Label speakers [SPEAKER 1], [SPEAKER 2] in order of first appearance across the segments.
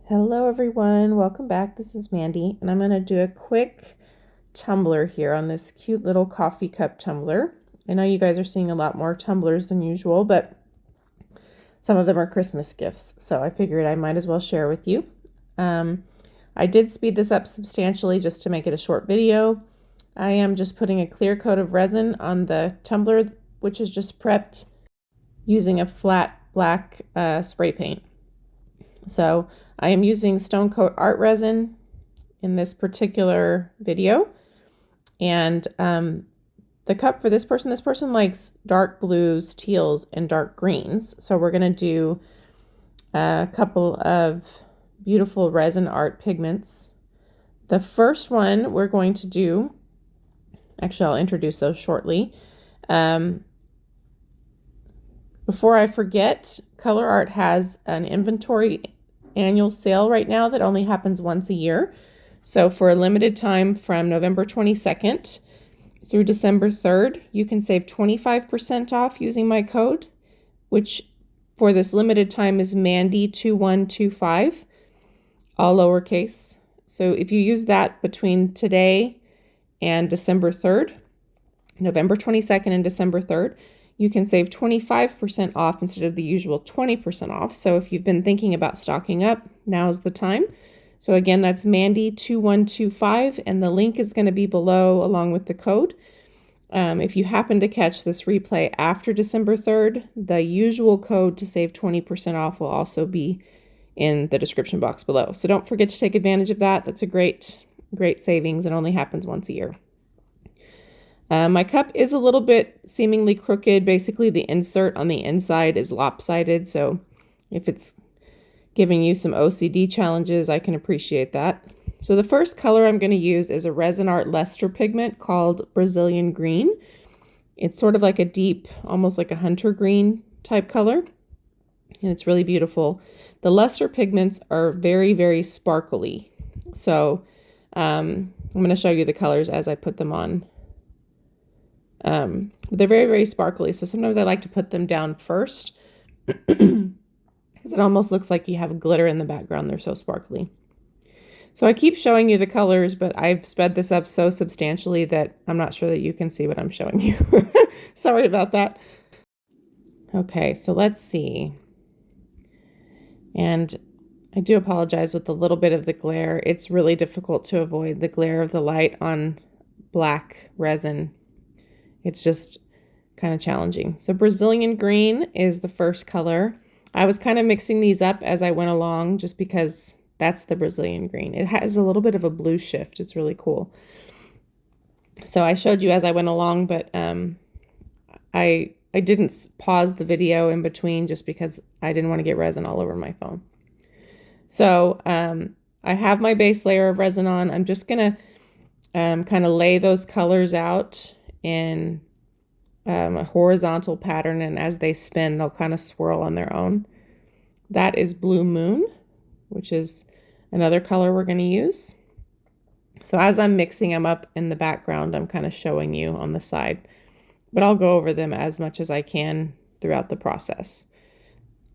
[SPEAKER 1] Hello everyone, welcome back. This is Mandy and I'm going to do a quick tumbler here on this cute little coffee cup tumbler. I know you guys are seeing a lot more tumblers than usual, but some of them are Christmas gifts, so I figured I might as well share with you. I did speed this up substantially just to make it a short video. I am just putting a clear coat of resin on the tumbler, which is just prepped using a flat black spray paint. So I am using Stone Coat Art Resin in this particular video. And the cup for this person likes dark blues, teals, and dark greens. So we're going to do a couple of beautiful resin art pigments. The first one we're going to do, actually I'll introduce those shortly. Before I forget, Colourarte has an inventory annual sale right now that only happens once a year. So for a limited time from November 22nd through December 3rd, you can save 25% off using my code, which for this limited time is Mandy2125, all lowercase. So if you use that between today and December 3rd, November 22nd and December 3rd, you can save 25% off instead of the usual 20% off. So if you've been thinking about stocking up, now's the time. So again, that's Mandy2125, and the link is going to be below along with the code. If you happen to catch this replay after December 3rd, the usual code to save 20% off will also be in the description box below. So don't forget to take advantage of that. That's a great savings. It only happens once a year. My cup is a little bit seemingly crooked. Basically, the insert on the inside is lopsided. So if it's giving you some OCD challenges, I can appreciate that. So the first color I'm going to use is a Resin Art Luster pigment called Brazilian Green. It's sort of like a deep, almost like a hunter green type color. And it's really beautiful. The luster pigments are very, very sparkly. So I'm going to show you the colors as I put them on. They're very, very sparkly. So sometimes I like to put them down first because it almost looks like you have glitter in the background. They're so sparkly. So I keep showing you the colors, but I've sped this up so substantially that I'm not sure that you can see what I'm showing you. Sorry about that. Okay, so let's see. And I do apologize with a little bit of the glare. It's really difficult to avoid the glare of the light on black resin. It's just kind of challenging. So Brazilian Green is the first color. I was kind of mixing these up as I went along just because that's the Brazilian Green. It has a little bit of a blue shift. It's really cool. So I showed you as I went along, but I didn't pause the video in between just because I didn't want to get resin all over my phone. So I have my base layer of resin on. I'm just going to kind of lay those colors out in a horizontal pattern, and as they spin, they'll kind of swirl on their own. That is Blue Moon, which is another color we're going to use. So as I'm mixing them up in the background, I'm kind of showing you on the side, but I'll go over them as much as I can throughout the process.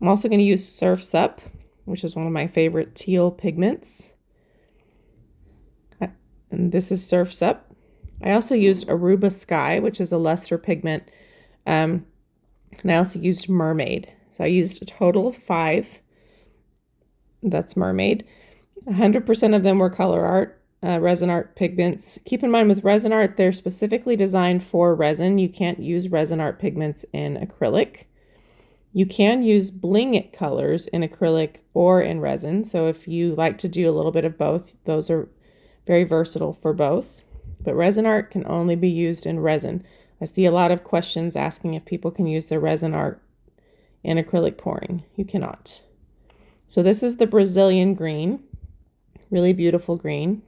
[SPEAKER 1] I'm also going to use Surf's Up, which is one of my favorite teal pigments. And this is Surf's Up. I also used Aruba Skye, which is a luster pigment. And I also used Mermaid. So I used a total of 5. That's Mermaid. 100% of them were Colourarte, Resin Art pigments. Keep in mind with Resin Art, they're specifically designed for resin. You can't use Resin Art pigments in acrylic. You can use Bling It colors in acrylic or in resin. So if you like to do a little bit of both, those are very versatile for both. But resin art can only be used in resin. I see a lot of questions asking if people can use their resin art in acrylic pouring. You cannot. So this is the Brazilian Green, really beautiful green.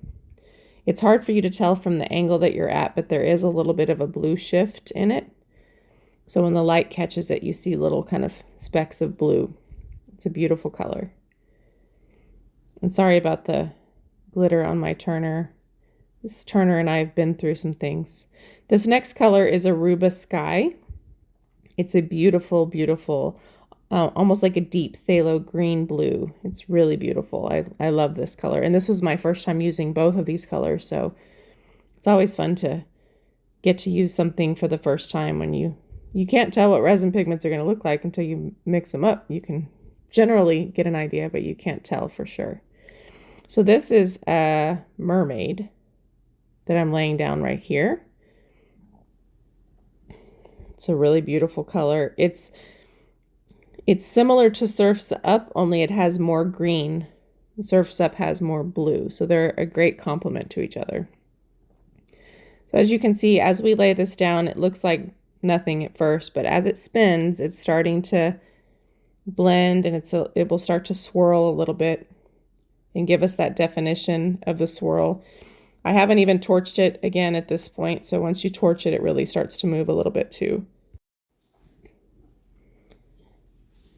[SPEAKER 1] It's hard for you to tell from the angle that you're at, but there is a little bit of a blue shift in it. So when the light catches it, you see little kind of specks of blue. It's a beautiful color. And sorry about the glitter on my turner. This turner and I have been through some things. This next color is Aruba Skye. It's a beautiful, beautiful almost like a deep phthalo green blue. It's really beautiful. I love this color. And this was my first time using both of these colors, so it's always fun to get to use something for the first time when you can't tell what resin pigments are going to look like until you mix them up. You can generally get an idea, but you can't tell for sure. So this is a Mermaid that I'm laying down right here. It's a really beautiful color. It's similar to Surf's Up, only it has more green. Surf's Up has more blue, so they're a great complement to each other. So as you can see, as we lay this down, it looks like nothing at first, but as it spins, it's starting to blend, and it will start to swirl a little bit and give us that definition of the swirl. I haven't even torched it again at this point, so once you torch it, it really starts to move a little bit too.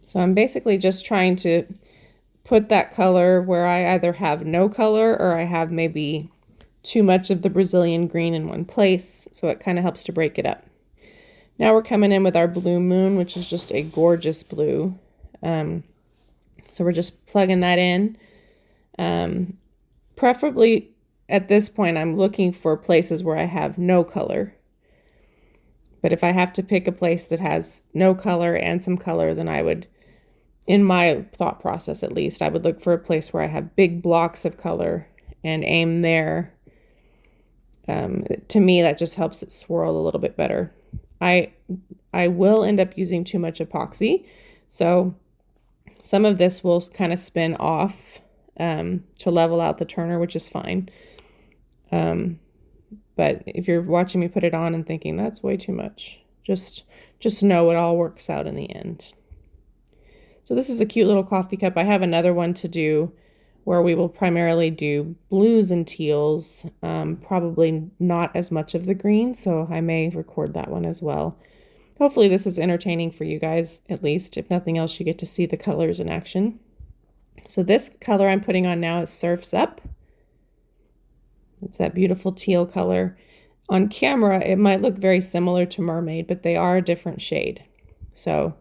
[SPEAKER 1] So I'm basically just trying to put that color where I either have no color or I have maybe too much of the Brazilian green in one place, so it kind of helps to break it up. Now we're coming in with our Blue Moon, which is just a gorgeous blue. So we're just plugging that in. Preferably at this point, I'm looking for places where I have no color. But if I have to pick a place that has no color and some color, then I would, in my thought process at least, I would look for a place where I have big blocks of color and aim there. To me, that just helps it swirl a little bit better. I will end up using too much epoxy, so some of this will kind of spin off to level out the turner, which is fine. But if you're watching me put it on and thinking that's way too much, just know it all works out in the end. So this is a cute little coffee cup. I have another one to do where we will primarily do blues and teals, probably not as much of the green, so I may record that one as well. Hopefully this is entertaining for you guys, at least. If nothing else, you get to see the colors in action. So this color I'm putting on now is Surf's Up. It's that beautiful teal color. On camera, it might look very similar to Mermaid, but they are a different shade. So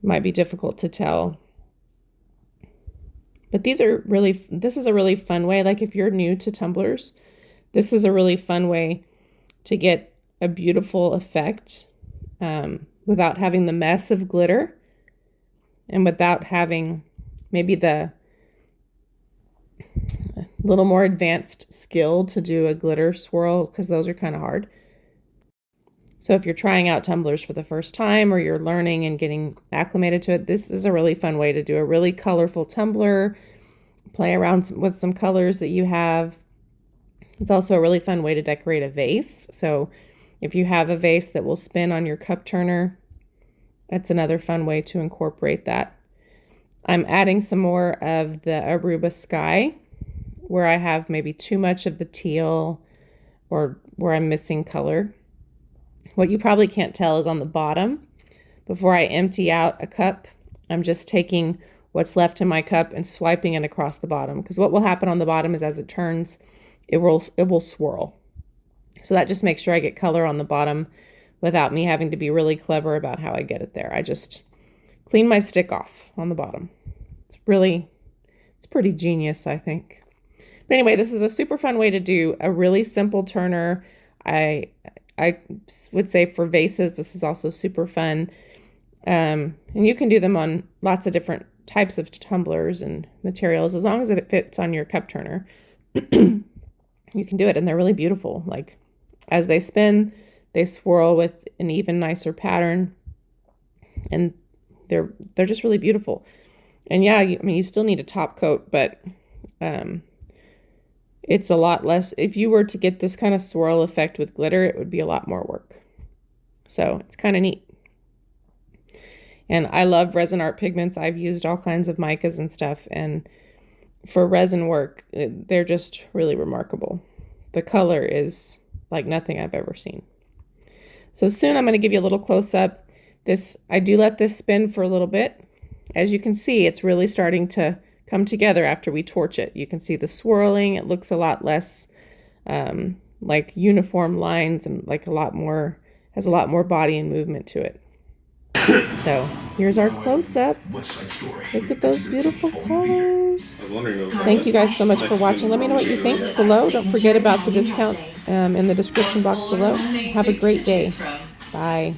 [SPEAKER 1] it might be difficult to tell. But this is a really fun way, like if you're new to tumblers, this is a really fun way to get a beautiful effect without having the mess of glitter and without having maybe the little more advanced skill to do a glitter swirl, because those are kind of hard. So if you're trying out tumblers for the first time or you're learning and getting acclimated to it, this is a really fun way to do a really colorful tumbler, play around with some colors that you have. It's also a really fun way to decorate a vase. So if you have a vase that will spin on your cup turner, that's another fun way to incorporate that. I'm adding some more of the Aruba Skye where I have maybe too much of the teal or where I'm missing color. What you probably can't tell is on the bottom, before I empty out a cup, I'm just taking what's left in my cup and swiping it across the bottom, because what will happen on the bottom is as it turns, it will swirl. So that just makes sure I get color on the bottom without me having to be really clever about how I get it there. I just clean my stick off on the bottom. It's pretty genius, I think. But anyway, this is a super fun way to do a really simple turner. I would say for vases, this is also super fun. And you can do them on lots of different types of tumblers and materials, as long as it fits on your cup turner. You can do it, and they're really beautiful. Like as they spin, they swirl with an even nicer pattern, and they're just really beautiful. And yeah, you still need a top coat, but it's a lot less. If you were to get this kind of swirl effect with glitter, it would be a lot more work. So it's kind of neat. And I love resin art pigments. I've used all kinds of micas and stuff, and for resin work, they're just really remarkable. The color is like nothing I've ever seen. So soon I'm going to give you a little close-up. I do let this spin for a little bit. As you can see, it's really starting to come together after we torch it. You can see the swirling. It looks a lot less like uniform lines and like has a lot more body and movement to it. So here's our close-up. Look at those beautiful colors. Thank you guys so much for watching. Let me know what you think below. Don't forget about the discounts in the description box below. Have a great day. Bye.